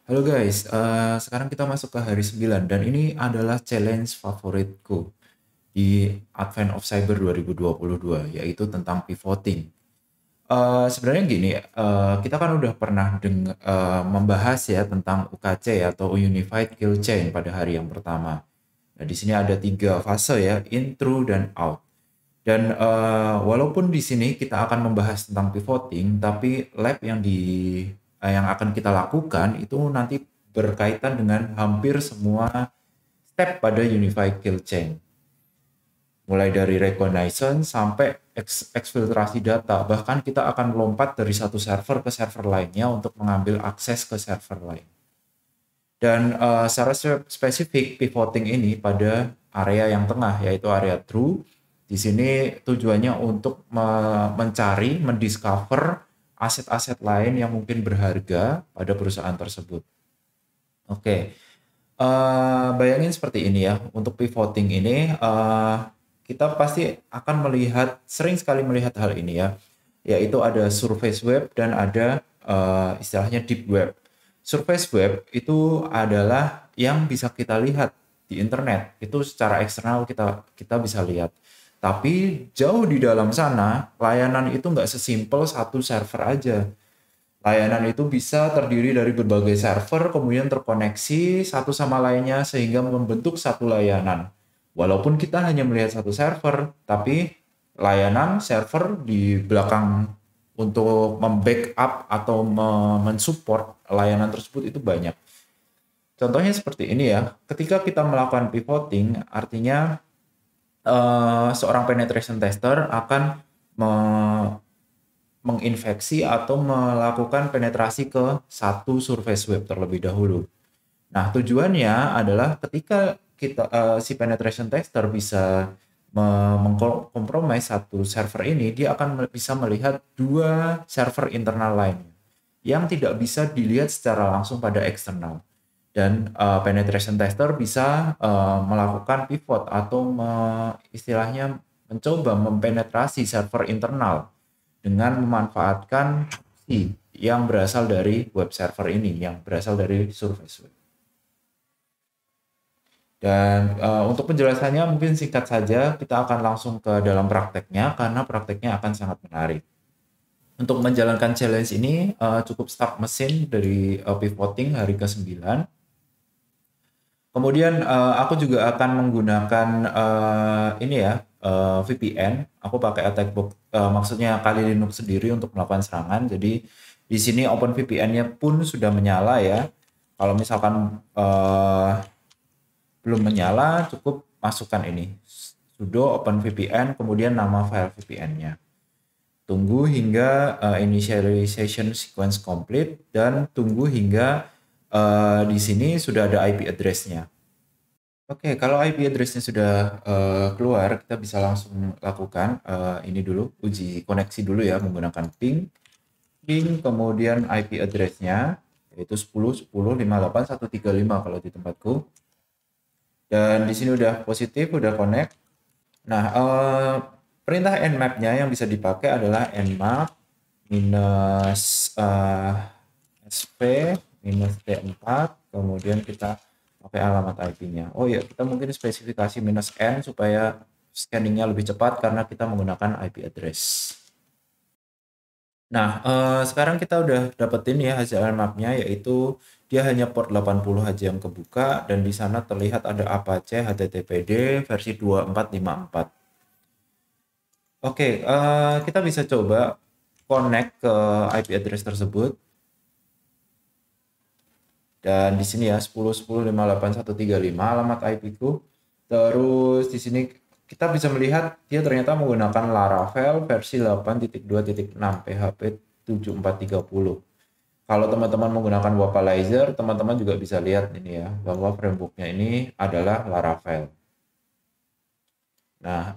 Halo guys, sekarang kita masuk ke hari 9 dan ini adalah challenge favoritku di Advent of Cyber 2022, yaitu tentang pivoting. Sebenarnya gini, kita kan udah pernah membahas ya tentang UKC atau Unified Kill Chain pada hari yang pertama. Nah, di sini ada 3 fase ya, in, through, dan out. Dan walaupun di sini kita akan membahas tentang pivoting, tapi lab yang akan kita lakukan itu nanti berkaitan dengan hampir semua step pada Unified Kill Chain. Mulai dari reconnaissance sampai eksfiltrasi data. Bahkan kita akan lompat dari satu server ke server lainnya untuk mengambil akses ke server lain. Dan secara spesifik pivoting ini pada area yang tengah, yaitu area true. Di sini tujuannya untuk mencari, mendiscover aset-aset lain yang mungkin berharga pada perusahaan tersebut. Oke, bayangin seperti ini ya, untuk pivoting ini kita pasti akan sering sekali melihat hal ini ya, yaitu ada surface web dan ada istilahnya deep web. Surface web itu adalah yang bisa kita lihat di internet, itu secara eksternal kita bisa lihat. Tapi jauh di dalam sana, layanan itu nggak sesimpel satu server aja. Layanan itu bisa terdiri dari berbagai server, kemudian terkoneksi satu sama lainnya sehingga membentuk satu layanan. Walaupun kita hanya melihat satu server, tapi layanan server di belakang untuk membackup atau mensupport layanan tersebut itu banyak. Contohnya seperti ini ya, ketika kita melakukan pivoting, artinya seorang penetration tester akan menginfeksi atau melakukan penetrasi ke satu surface web terlebih dahulu. Nah, tujuannya adalah ketika si penetration tester bisa mengkompromis satu server ini, dia akan bisa melihat dua server internal lainnya yang tidak bisa dilihat secara langsung pada eksternal. Dan penetration tester bisa melakukan pivot atau istilahnya mencoba mempenetrasi server internal dengan memanfaatkan proxy yang berasal dari web server ini, yang berasal dari surface web. Dan untuk penjelasannya mungkin singkat saja, kita akan langsung ke dalam prakteknya karena prakteknya akan sangat menarik. Untuk menjalankan challenge ini cukup start mesin dari pivoting hari ke-9. Kemudian aku juga akan menggunakan ini ya, VPN. Aku pakai attack box, maksudnya Kali Linux sendiri untuk melakukan serangan. Jadi di sini OpenVPN-nya pun sudah menyala ya. Kalau misalkan belum menyala, cukup masukkan ini sudo OpenVPN, kemudian nama file VPN-nya. Tunggu hingga initialization sequence complete dan tunggu hingga di sini sudah ada IP address-nya. Oke, kalau IP address-nya sudah keluar, kita bisa langsung lakukan ini dulu, uji koneksi dulu ya menggunakan ping, kemudian IP address-nya yaitu 10.10.58.135 kalau di tempatku. Dan di sini udah positif, udah connect. Nah, perintah nmap-nya yang bisa dipakai adalah nmap minus sp minus t4, kemudian kita pakai alamat IP-nya. Oh ya, kita mungkin spesifikasi minus n supaya scanningnya lebih cepat karena kita menggunakan IP address. Nah, sekarang kita udah dapetin ya hasil nmap-nya, yaitu dia hanya port 80 aja yang kebuka dan di sana terlihat ada Apache HTTPD versi 2454. Oke, kita bisa coba connect ke IP address tersebut. Dan di sini ya 10.10.58.135 alamat IP-ku. Terus di sini kita bisa melihat dia ternyata menggunakan Laravel versi 8.2.6 PHP 7430. Kalau teman-teman menggunakan Wapalizer, teman-teman juga bisa lihat ini ya, bahwa framework-nya ini adalah Laravel. Nah,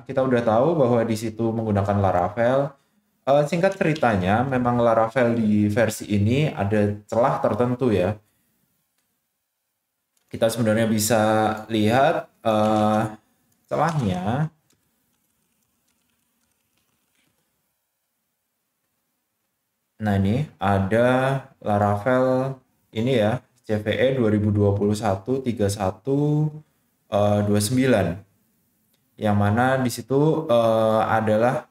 kita udah tahu bahwa di situ menggunakan Laravel. Singkat ceritanya, memang Laravel di versi ini ada celah tertentu ya. Kita sebenarnya bisa lihat celahnya. Nah ini ada Laravel ini ya, CVE 2021-3129, yang mana di situ adalah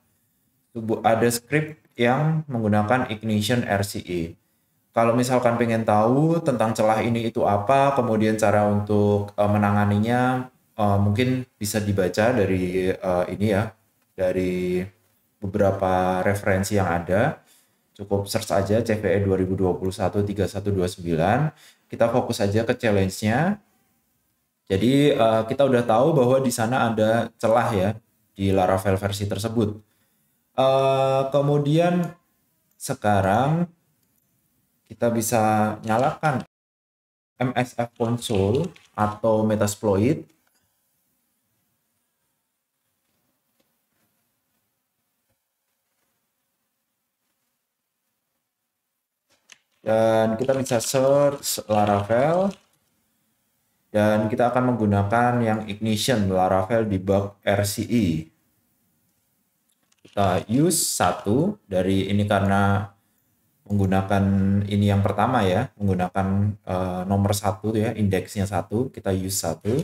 ada script yang menggunakan Ignition RCE. Kalau misalkan pengen tahu tentang celah ini itu apa, kemudian cara untuk menanganinya, mungkin bisa dibaca dari ini ya, dari beberapa referensi yang ada. Cukup search aja CVE 2021-3129. Kita fokus aja ke challenge-nya. Jadi kita udah tahu bahwa di sana ada celah ya di Laravel versi tersebut. Kemudian sekarang kita bisa nyalakan MSF Console atau Metasploit. Dan kita bisa search Laravel. Dan kita akan menggunakan yang Ignition Laravel Debug RCE. Kita use 1 dari ini karena menggunakan ini yang pertama ya, menggunakan nomor 1 ya, indeksnya 1, kita use 1.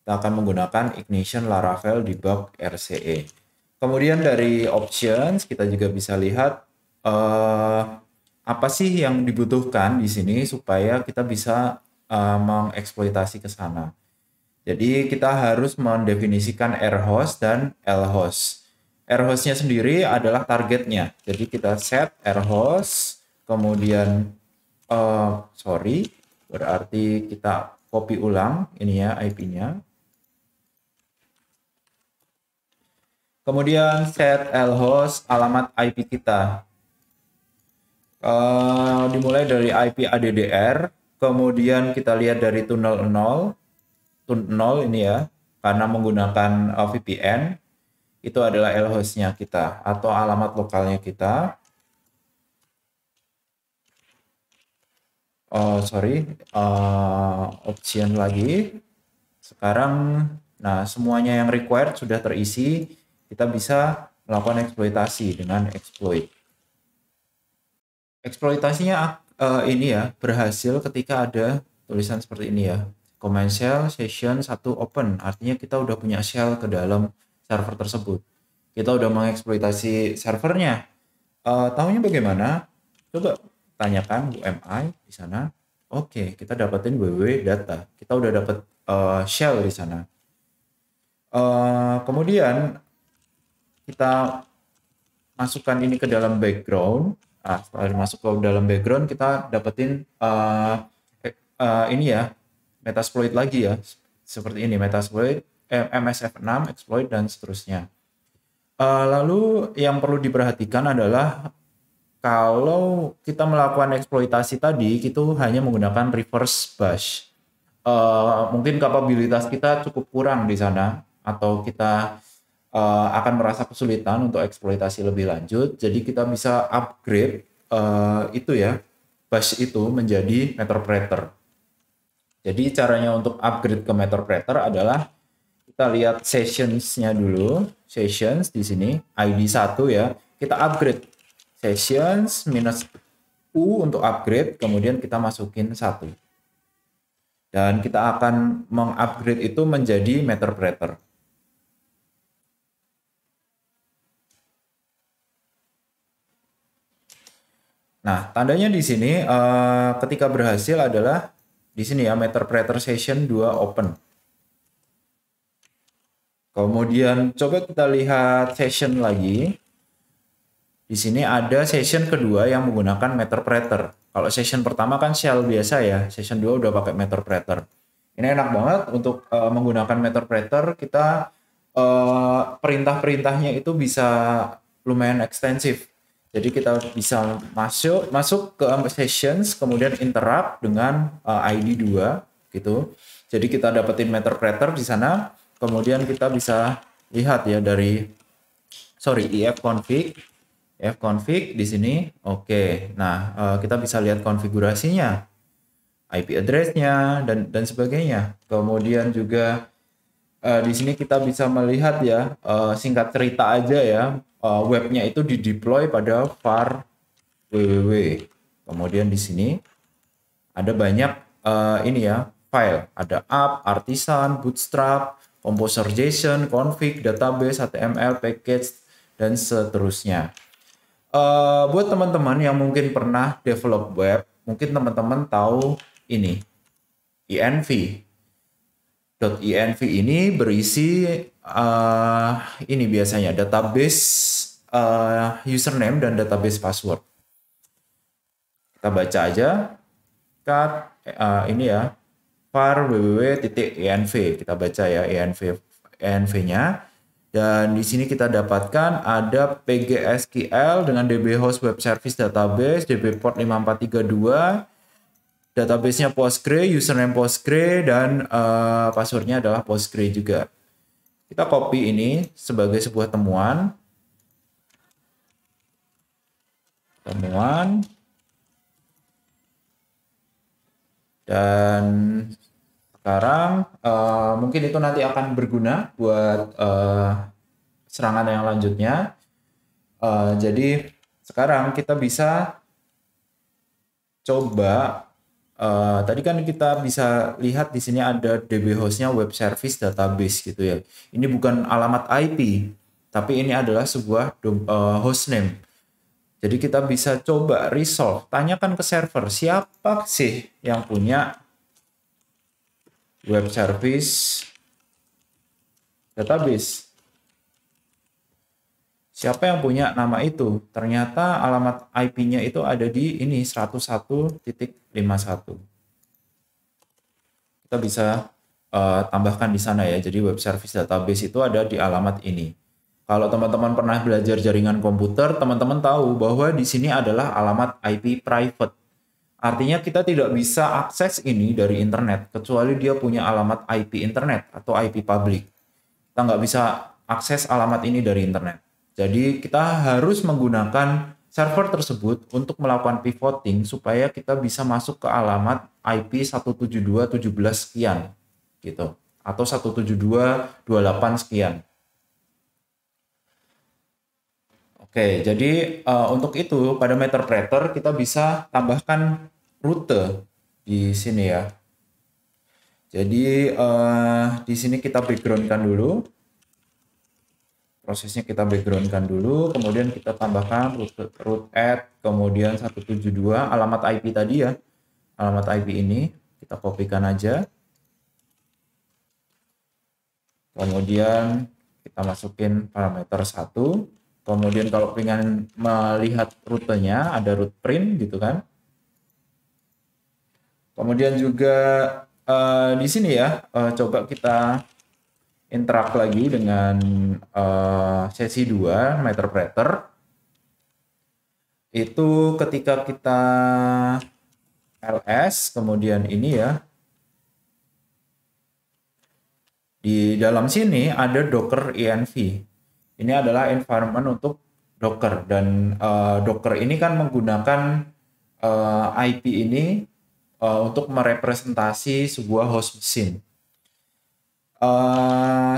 Kita akan menggunakan Ignition Laravel Debug RCE. Kemudian dari options kita juga bisa lihat apa sih yang dibutuhkan di sini supaya kita bisa mengeksploitasi ke sana. Jadi kita harus mendefinisikan rhost dan lhost. Rhost-nya sendiri adalah targetnya. Jadi kita set rhost, kemudian berarti kita copy ulang ini ya IP-nya. Kemudian set lhost alamat IP kita. Dimulai dari IP ADDR, kemudian kita lihat dari tunnel 0 ini ya, karena menggunakan VPN, itu adalah lhost-nya kita atau alamat lokalnya kita. Option lagi. Sekarang, nah semuanya yang required sudah terisi, kita bisa melakukan eksploitasi dengan exploit. Eksploitasinya ini ya, berhasil ketika ada tulisan seperti ini ya. Command shell session 1 open, artinya kita udah punya shell ke dalam server tersebut. Kita udah mengeksploitasi servernya. Tahunya bagaimana? Coba tanyakan UMI di sana. Oke, kita dapetin www data. Kita udah dapet shell di sana. Kemudian kita masukkan ini ke dalam background. Setelah masuk ke dalam background, kita dapetin ini ya, Metasploit lagi ya, seperti ini, Metasploit, MSF6, exploit, dan seterusnya. Lalu yang perlu diperhatikan adalah kalau kita melakukan eksploitasi tadi, itu hanya menggunakan reverse bash. Mungkin kapabilitas kita cukup kurang di sana, atau kita akan merasa kesulitan untuk eksploitasi lebih lanjut. Jadi kita bisa upgrade itu ya, bash itu menjadi Meterpreter. Jadi caranya untuk upgrade ke Meterpreter adalah kita lihat sessions-nya dulu. Sessions di sini ID 1 ya. Kita upgrade sessions minus U untuk upgrade, kemudian kita masukin 1. Dan kita akan mengupgrade itu menjadi Meterpreter. Nah, tandanya di sini ketika berhasil adalah di sini ya, Meterpreter session 2 open. Kemudian coba kita lihat session lagi. Di sini ada session kedua yang menggunakan Meterpreter. Kalau session pertama kan shell biasa ya, session 2 udah pakai Meterpreter. Ini enak banget untuk menggunakan Meterpreter, kita perintah-perintahnya itu bisa lumayan ekstensif. Jadi kita bisa masuk ke sessions, kemudian interrupt dengan ID 2 gitu. Jadi kita dapetin Meterpreter di sana, kemudian kita bisa lihat ya dari ifconfig di sini. Oke. Nah, kita bisa lihat konfigurasinya, IP address-nya dan sebagainya. Kemudian juga di sini kita bisa melihat ya, singkat cerita aja ya, webnya itu dideploy pada var www. Kemudian di sini ada banyak ini ya, file. Ada app, artisan, bootstrap, composer.json, config, database, HTML, package, dan seterusnya. Buat teman-teman yang mungkin pernah develop web, mungkin teman-teman tahu ini, env. .env ini berisi ini biasanya database username dan database password. Kita baca aja cat ini ya var www.env, kita baca ya env-nya, dan di sini kita dapatkan ada PGSQL dengan DB host web service database, DB port 5432, database-nya Postgre, username Postgre, dan passwordnya adalah Postgre juga. Kita copy ini sebagai sebuah temuan. Dan sekarang mungkin itu nanti akan berguna buat serangan yang lanjutnya. Jadi sekarang kita bisa coba. Tadi kan kita bisa lihat di sini ada DB hostnya web service database gitu ya. Ini bukan alamat IP, tapi ini adalah sebuah hostname. Jadi kita bisa coba resolve, tanyakan ke server, siapa sih yang punya web service database? Siapa yang punya nama itu? Ternyata alamat IP-nya itu ada di ini 101.51. Kita bisa tambahkan di sana ya. Jadi web service database itu ada di alamat ini. Kalau teman-teman pernah belajar jaringan komputer, teman-teman tahu bahwa di sini adalah alamat IP private. Artinya kita tidak bisa akses ini dari internet kecuali dia punya alamat IP internet atau IP public. Kita nggak bisa akses alamat ini dari internet. Jadi kita harus menggunakan server tersebut untuk melakukan pivoting supaya kita bisa masuk ke alamat IP 172.17 sekian gitu atau 172.28 sekian. Oke, jadi untuk itu pada Meterpreter kita bisa tambahkan rute di sini ya. Jadi di sini kita backgroundkan dulu. Prosesnya kita backgroundkan dulu, kemudian kita tambahkan root add, kemudian 172 alamat IP tadi ya. Alamat IP ini kita kopikan aja. Kemudian kita masukin parameter 1. Kemudian kalau ingin melihat rutenya ada root print gitu kan. Kemudian juga di sini ya coba kita interact lagi dengan sesi 2 Meterpreter. Itu ketika kita ls kemudian ini ya, di dalam sini ada docker env. Ini adalah environment untuk docker, dan docker ini kan menggunakan IP ini untuk merepresentasi sebuah host mesin.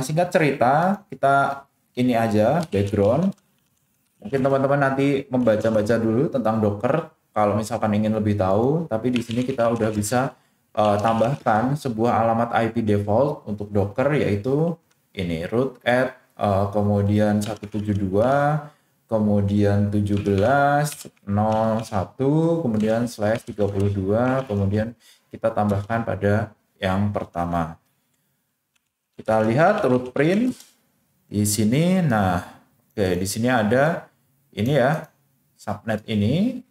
Singkat cerita, kita ini aja background. Mungkin teman-teman nanti membaca-baca dulu tentang Docker kalau misalkan ingin lebih tahu. Tapi di sini kita udah bisa tambahkan sebuah alamat IP default untuk Docker, yaitu ini root add, kemudian 172, kemudian 17.01, kemudian /32, kemudian kita tambahkan pada yang pertama. Kita lihat root print di sini. Nah, oke, di sini ada ini ya, subnet ini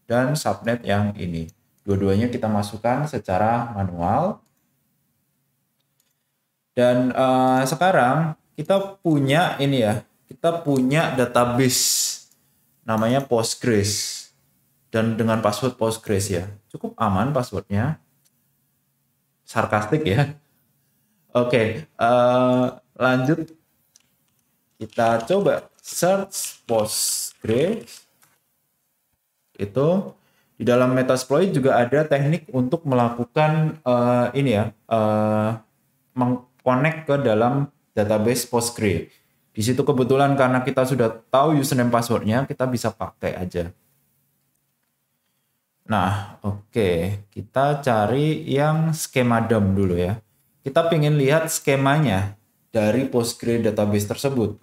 dan subnet yang ini. Dua-duanya kita masukkan secara manual. Dan sekarang kita punya ini ya, kita punya database namanya Postgres dan dengan password Postgres ya. Cukup aman passwordnya. Sarkastik ya. Oke, lanjut kita coba search Postgres. Itu di dalam Metasploit juga ada teknik untuk melakukan ini ya, mengconnect ke dalam database Postgres. Di situ kebetulan karena kita sudah tahu username passwordnya, kita bisa pakai aja. Nah, oke. Kita cari yang skema DOM dulu ya. Kita pengen lihat skemanya dari Postgre database tersebut.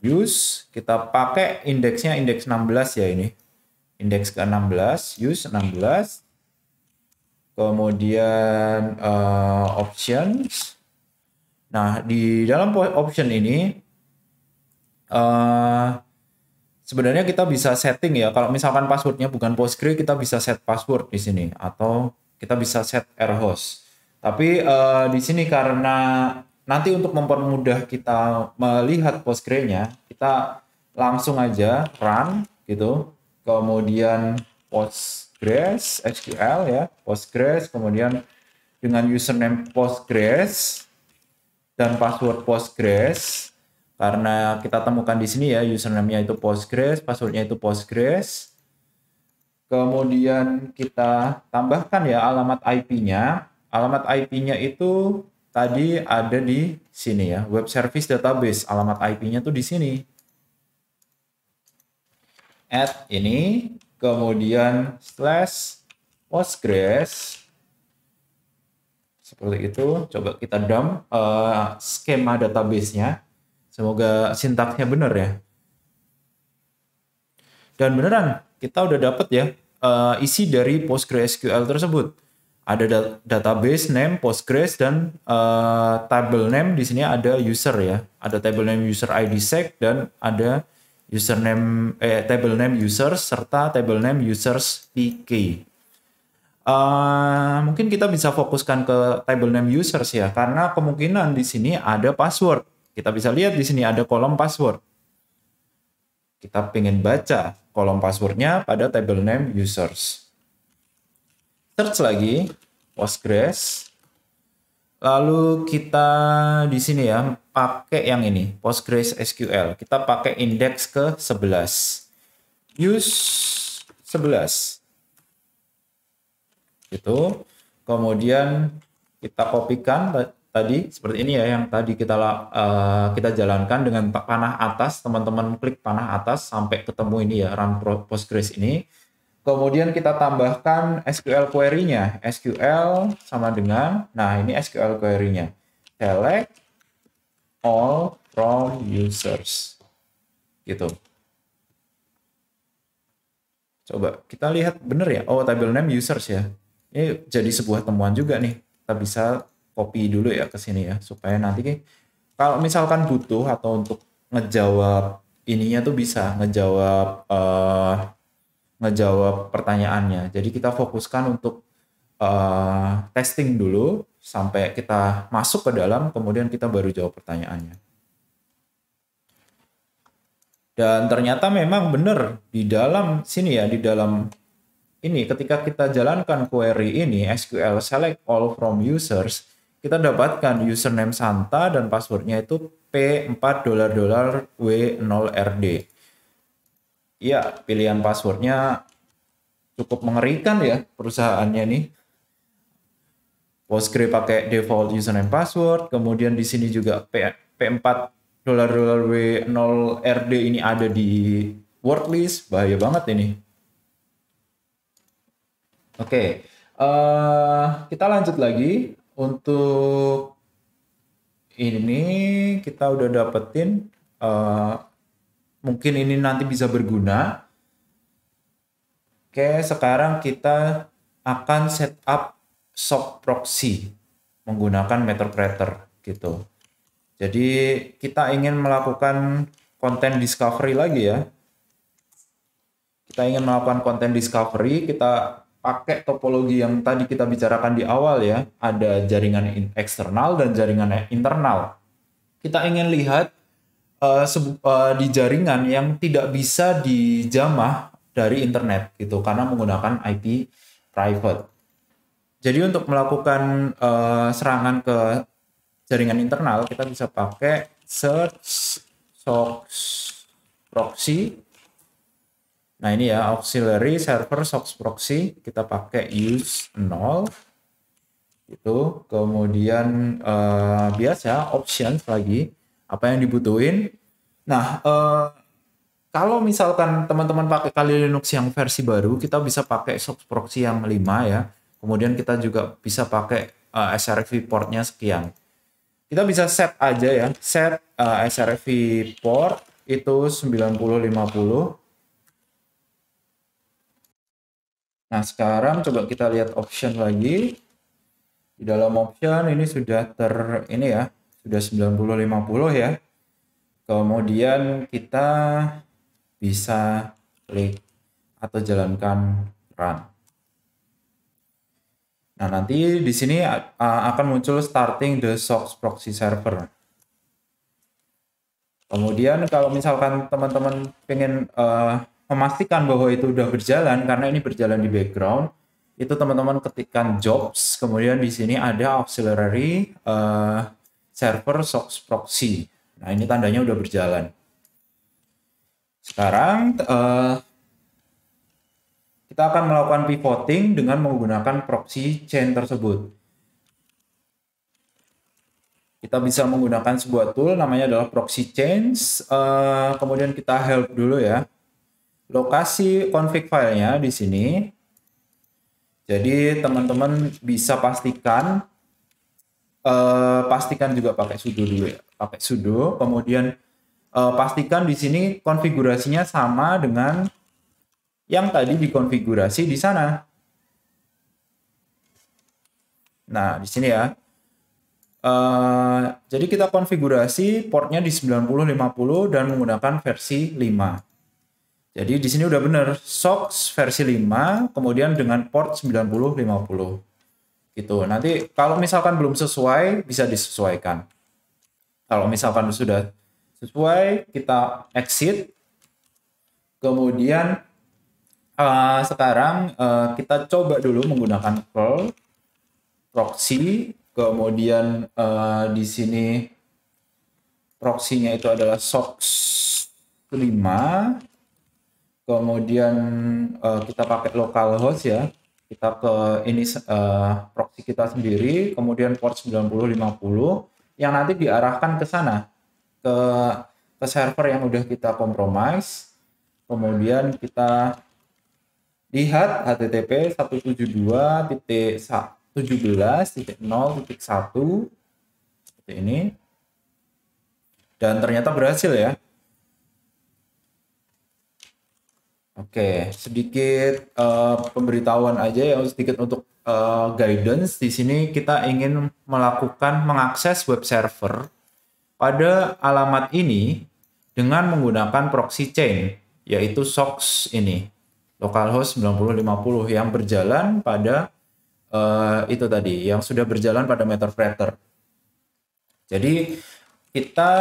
Use, kita pakai indeksnya indeks 16 ya ini. Indeks ke-16, use 16. Kemudian options. Nah, di dalam option ini sebenarnya kita bisa setting ya. Kalau misalkan passwordnya bukan Postgre, kita bisa set password di sini atau kita bisa set rhost. Tapi di sini karena nanti untuk mempermudah kita melihat Postgre-nya, kita langsung aja run gitu. Kemudian Postgres SQL ya, Postgres, kemudian dengan username Postgres dan password Postgres. Karena kita temukan di sini ya, username-nya itu Postgres, password-nya itu Postgres. Kemudian kita tambahkan ya alamat IP-nya. Alamat IP-nya itu tadi ada di sini ya, web service database. Alamat IP-nya tuh di sini. Add ini, kemudian slash Postgres. Seperti itu. Coba kita dump skema database-nya. Semoga sintaksnya benar ya. Dan beneran, kita udah dapat ya isi dari PostgreSQL tersebut. Ada database name Postgres dan table name di sini ada user ya. Ada table name user ID sec dan ada username table name users serta table name users PK. Mungkin kita bisa fokuskan ke table name users ya, karena kemungkinan di sini ada password. Kita bisa lihat di sini ada kolom password. Kita pengen baca kolom passwordnya pada table name users. Search lagi Postgres. Lalu kita di sini ya pakai yang ini Postgres SQL. Kita pakai indeks ke 11. Use 11. Itu. Kemudian kita kopikan tadi seperti ini ya, yang tadi kita jalankan dengan panah atas. Teman-teman klik panah atas sampai ketemu ini ya, run Postgres ini. Kemudian kita tambahkan SQL query-nya. SQL sama dengan, nah ini SQL query-nya. Select all from users. Gitu. Coba kita lihat bener ya. Oh, table name users ya. Ini jadi sebuah temuan juga nih. Kita bisa copy dulu ya ke sini ya, supaya nanti kalau misalkan butuh atau untuk ngejawab ininya tuh bisa ngejawab pertanyaannya. Jadi kita fokuskan untuk testing dulu sampai kita masuk ke dalam, kemudian kita baru jawab pertanyaannya. Dan ternyata memang benar di dalam sini ya, di dalam ini ketika kita jalankan query ini SQL select all from users, kita dapatkan username Santa dan passwordnya itu P4$W0RD. Iya, pilihan passwordnya cukup mengerikan ya perusahaannya nih. Postgre pakai default username password, kemudian di sini juga P4$W0RD ini ada di word list, bahaya banget ini. Oke, kita lanjut lagi. Untuk ini kita udah dapetin, mungkin ini nanti bisa berguna. Oke, sekarang kita akan setup SOC proxy menggunakan MetaCrater gitu. Jadi kita ingin melakukan content discovery lagi ya. Kita ingin melakukan content discovery, kita pakai topologi yang tadi kita bicarakan di awal ya. Ada jaringan eksternal dan jaringan internal. Kita ingin lihat di jaringan yang tidak bisa dijamah dari internet gitu, karena menggunakan IP private. Jadi untuk melakukan serangan ke jaringan internal, kita bisa pakai search SOC proxy. Nah ini ya, auxiliary server SOC proxy, kita pakai use 0 itu. Kemudian biasa options lagi apa yang dibutuhin. Nah Kalau misalkan teman-teman pakai Kali Linux yang versi baru, kita bisa pakai SOX proxy yang 5 ya. Kemudian kita juga bisa pakai SRV portnya sekian. Kita bisa set aja ya, set SRV port itu 9050. Nah, sekarang coba kita lihat option lagi. Di dalam option ini sudah ini ya, sudah 9050 ya. Kemudian kita bisa klik atau jalankan run. Nah, nanti di sini akan muncul starting the SOX proxy server. Kemudian kalau misalkan teman-teman pengen memastikan bahwa itu udah berjalan, karena ini berjalan di background, itu teman-teman ketikkan jobs, kemudian di sini ada auxiliary server SOX proxy. Nah, ini tandanya udah berjalan. Sekarang kita akan melakukan pivoting dengan menggunakan proxy chain tersebut. Kita bisa menggunakan sebuah tool namanya adalah proxy chains. Kemudian kita help dulu ya. Lokasi config filenya di sini. Jadi teman-teman bisa pastikan juga pakai sudo dulu ya. Pakai sudo, kemudian pastikan di sini konfigurasinya sama dengan yang tadi dikonfigurasi di sana. Nah, di sini ya. Jadi kita konfigurasi portnya di 9050 dan menggunakan versi 5. Jadi di sini udah bener SOX versi 5 kemudian dengan port 9050 gitu. Nanti kalau misalkan belum sesuai bisa disesuaikan. Kalau misalkan sudah sesuai kita exit. Kemudian sekarang kita coba dulu menggunakan curl proxy. Kemudian di sini proxy-nya itu adalah SOX 5. Kemudian kita pakai localhost ya. Kita ke ini proxy kita sendiri, kemudian port 9050 yang nanti diarahkan ke sana ke server yang udah kita compromise. Kemudian kita lihat HTTP 172.17.0.1 seperti ini. Dan ternyata berhasil ya. Oke, sedikit pemberitahuan aja ya, sedikit untuk guidance. Di sini kita ingin mengakses web server pada alamat ini dengan menggunakan proxy chain, yaitu SOX ini, localhost 9050 yang berjalan pada itu tadi, yang sudah berjalan pada Metafrater. Jadi kita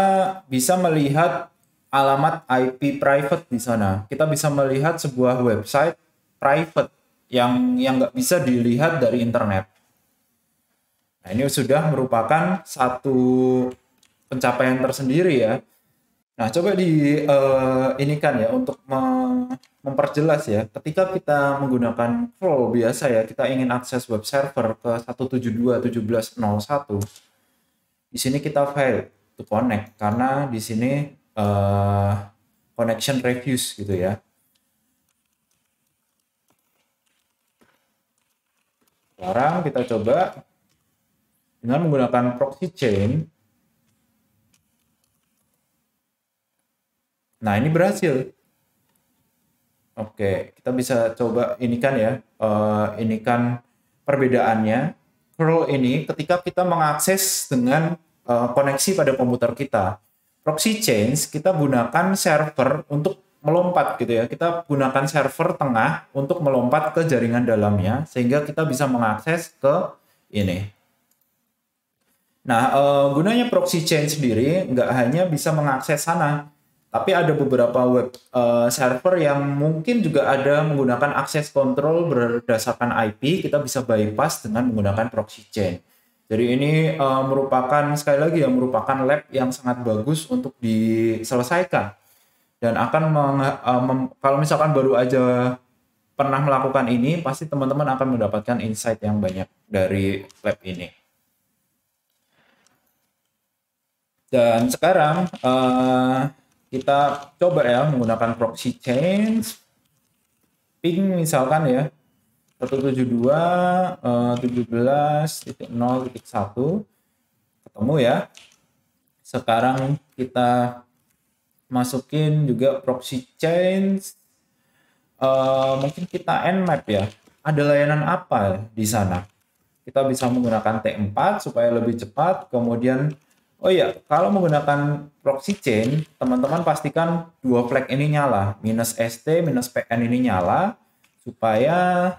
bisa melihat alamat IP private di sana. Kita bisa melihat sebuah website private yang nggak bisa dilihat dari internet. Nah, ini sudah merupakan satu pencapaian tersendiri ya. Nah, coba inikan ya untuk memperjelas ya. Ketika kita menggunakan flow biasa ya, kita ingin akses web server ke 172.17.01. Di sini kita fail to connect karena di sini connection refuse gitu ya. Sekarang kita coba dengan menggunakan proxy chain. Nah, ini berhasil. Oke, kita bisa coba inikan ya. Inikan perbedaannya. Curl ini ketika kita mengakses dengan koneksi pada komputer kita. Proxy chains kita gunakan server untuk melompat gitu ya. Kita gunakan server tengah untuk melompat ke jaringan dalamnya sehingga kita bisa mengakses ke ini. Nah, gunanya proxy chain sendiri nggak hanya bisa mengakses sana, tapi ada beberapa web server yang mungkin juga ada menggunakan akses control berdasarkan IP. Kita bisa bypass dengan menggunakan proxy chain. Jadi ini merupakan, sekali lagi ya, merupakan lab yang sangat bagus untuk diselesaikan. Dan akan kalau misalkan baru aja pernah melakukan ini, pasti teman-teman akan mendapatkan insight yang banyak dari lab ini. Dan sekarang kita coba ya menggunakan proxy chain ping misalkan ya 172.17.0.1 ketemu ya. Sekarang kita masukin juga proxy chain, mungkin kita nmap ya. Ada layanan apa di sana? Kita bisa menggunakan T4 supaya lebih cepat. Kemudian, oh iya, kalau menggunakan proxy chain, teman-teman pastikan dua flag ini nyala, minus ST, minus PN ini nyala, supaya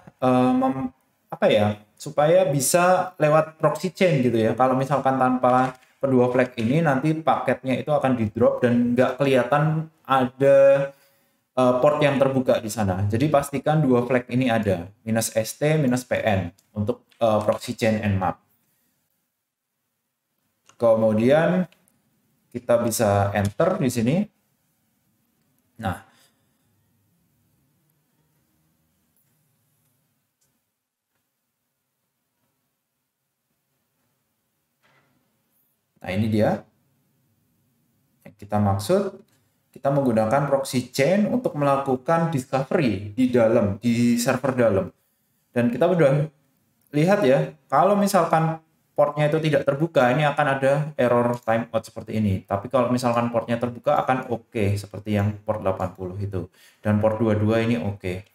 apa ya? Supaya bisa lewat proxy chain gitu ya. Kalau misalkan tanpa kedua flag ini, nanti paketnya itu akan di drop dan nggak kelihatan ada port yang terbuka di sana. Jadi pastikan dua flag ini ada, minus ST, minus PN untuk proxy chain nmap. Kemudian kita bisa enter di sini. Nah, ini dia yang kita maksud. Kita menggunakan proxy chain untuk melakukan discovery di dalam, di server dalam. Dan kita udah lihat ya, kalau misalkan portnya itu tidak terbuka, ini akan ada error timeout seperti ini. Tapi kalau misalkan portnya terbuka akan oke, seperti yang port 80 itu. Dan port 22 ini oke.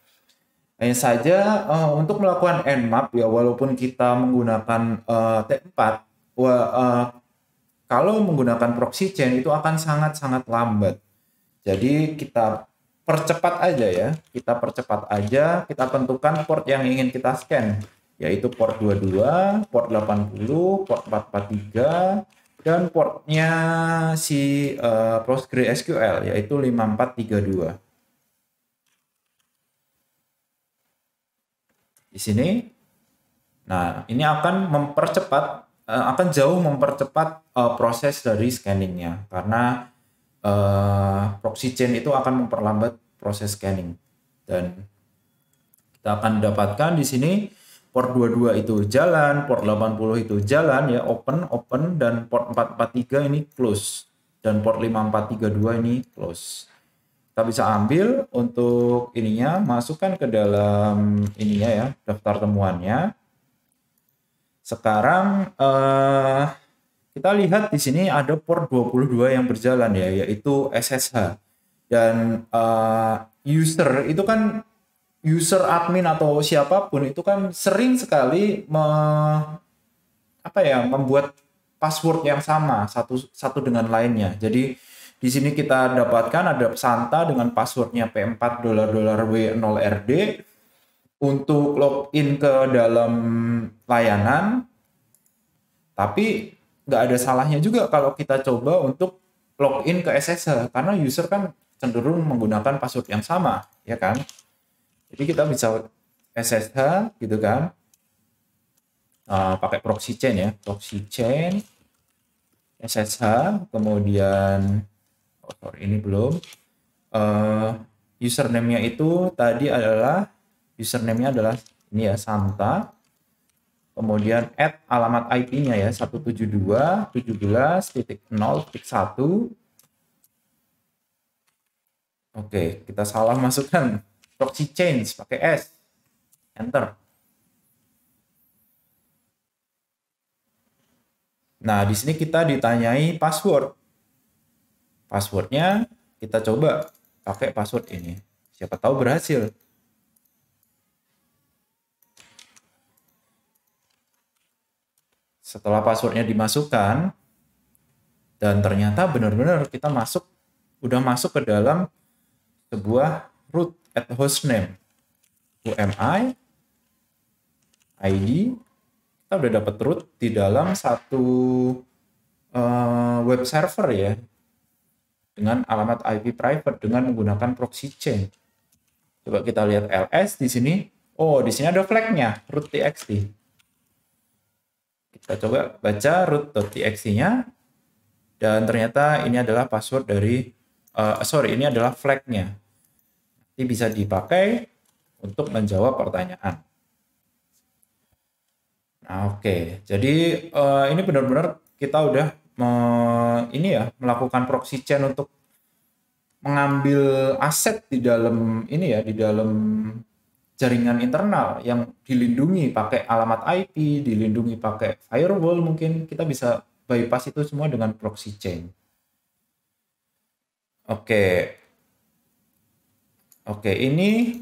Hanya saja untuk melakukan nmap ya, walaupun kita menggunakan T4, kalau menggunakan proxy chain itu akan sangat-sangat lambat. Jadi kita percepat aja ya, kita percepat aja, kita tentukan port yang ingin kita scan, yaitu port 22, port 80, port 443, dan portnya si PostgreSQL, yaitu 5432. Di sini, nah ini akan mempercepat, akan jauh mempercepat proses dari scanningnya, karena proxy chain itu akan memperlambat proses scanning. Dan kita akan dapatkan di sini port 22 itu jalan, port 80 itu jalan ya, open, dan port 443 ini close, dan port 5432 ini close. Kita bisa ambil untuk ininya, masukkan ke dalam ininya ya, daftar temuannya. Sekarang kita lihat di sini ada port 22 yang berjalan ya, yaitu SSH. Dan user itu kan, user admin atau siapapun itu kan sering sekali membuat password yang sama satu dengan lainnya. Jadi di sini kita dapatkan ada Santa dengan passwordnya P4 $W0RD untuk login ke dalam layanan. Tapi nggak ada salahnya juga kalau kita coba untuk login ke SSH, karena user kan cenderung menggunakan password yang sama, ya kan? Jadi kita bisa SSH gitu kan, pakai proxy chain ya, proxy chain SSH, kemudian ini belum, username-nya itu tadi adalah, username-nya adalah ini ya, Santa. Kemudian add alamat IP-nya ya, 172.17.0.1. Oke, kita salah masukkan proxy chain pakai S. Enter. Nah, di sini kita ditanyai password. Passwordnya kita coba pakai password ini. Siapa tahu berhasil. Setelah passwordnya dimasukkan, dan ternyata benar-benar kita udah masuk ke dalam sebuah root at hostname, UMI, ID, kita udah dapat root di dalam satu web server ya, dengan alamat IP private dengan menggunakan proxy chain. Coba kita lihat ls di sini. Oh, di sini ada flagnya, root.txt. Kita coba baca root.txt-nya, dan ternyata ini adalah password dari, ini adalah flag-nya. Nanti bisa dipakai untuk menjawab pertanyaan. Nah, oke. Jadi ini benar-benar kita udah melakukan proxy chain untuk mengambil aset di dalam ini ya, di dalam jaringan internal yang dilindungi pakai alamat IP, dilindungi pakai firewall, mungkin kita bisa bypass itu semua dengan proxy chain. Oke, oke, ini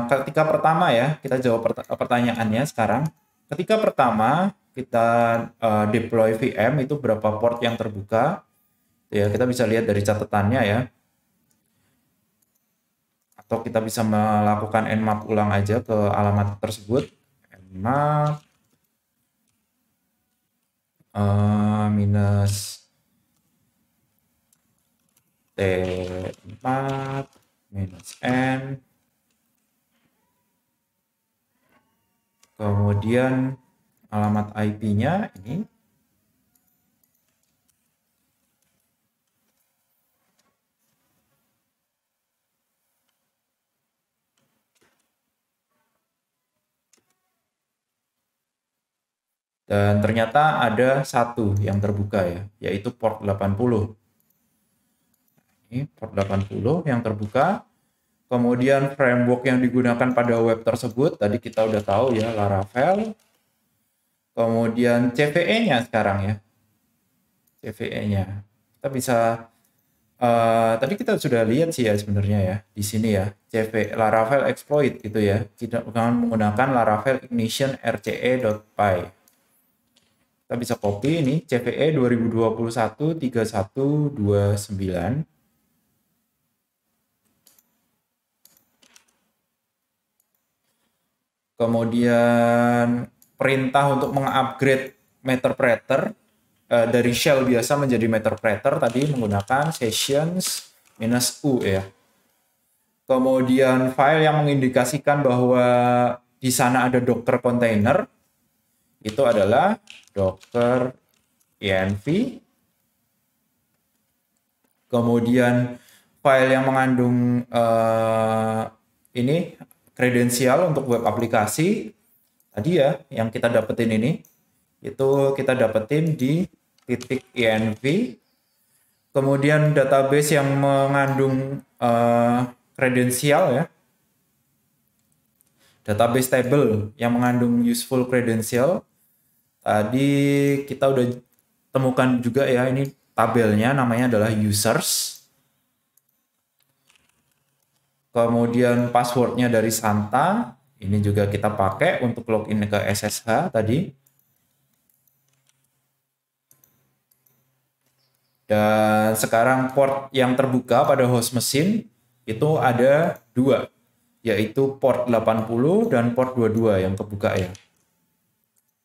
ketika pertama ya, kita jawab pertanyaannya sekarang. Ketika pertama kita deploy VM itu berapa port yang terbuka? Ya, kita bisa lihat dari catatannya ya. Atau kita bisa melakukan nmap ulang aja ke alamat tersebut. Nmap minus T4 minus N. Kemudian alamat IP-nya ini. Dan ternyata ada satu yang terbuka ya, yaitu port 80. Ini port 80 yang terbuka. Kemudian framework yang digunakan pada web tersebut, tadi kita udah tahu ya, Laravel. Kemudian CVE-nya sekarang ya. CVE-nya. Kita bisa, tadi kita sudah lihat sih ya sebenarnya ya, di sini ya. CV Laravel exploit itu ya. Kita menggunakan Laravel ignition rce.py. Kita bisa copy ini CVE 2021 3129. Kemudian perintah untuk mengupgrade Meterpreter dari shell biasa menjadi Meterpreter tadi menggunakan sessions -u ya. Kemudian file yang mengindikasikan bahwa di sana ada Docker container itu adalah docker env. Kemudian file yang mengandung ini kredensial untuk web aplikasi tadi ya, yang kita dapetin ini itu kita dapetin di .env. Kemudian database yang mengandung kredensial ya, database table yang mengandung useful credential tadi kita udah temukan juga ya, ini tabelnya namanya adalah users. Kemudian passwordnya dari Santa, ini juga kita pakai untuk login ke SSH tadi. Dan sekarang port yang terbuka pada host mesin itu ada 2, yaitu port 80 dan port 22 yang kebuka ya.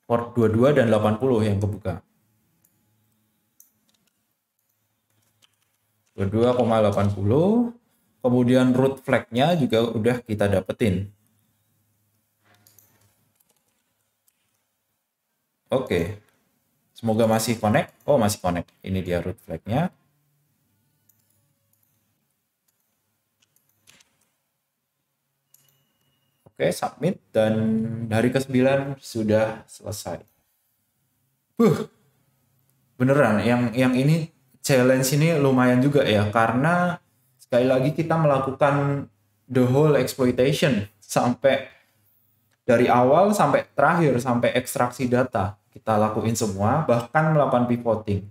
Port 22 dan 80 yang kebuka. 22,80. Kemudian root flag-nya juga udah kita dapetin. Oke. Semoga masih connect. Oh, masih connect. Ini dia root flag-nya. Oke, submit. Dan hari ke-9 sudah selesai. Beneran, yang ini challenge ini lumayan juga ya. Karena sekali lagi kita melakukan the whole exploitation sampai dari awal sampai terakhir, sampai ekstraksi data kita lakuin semua, bahkan melakukan pivoting.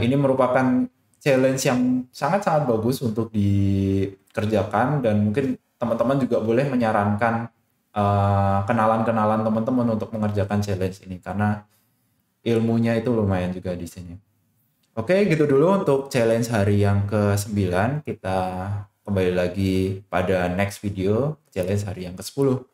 Ini merupakan challenge yang sangat-sangat bagus untuk dikerjakan, dan mungkin teman-teman juga boleh menyarankan kenalan-kenalan teman-teman untuk mengerjakan challenge ini karena ilmunya itu lumayan juga di sini. Oke, gitu dulu untuk challenge hari yang ke-9. Kita kembali lagi pada next video, challenge hari yang ke-10.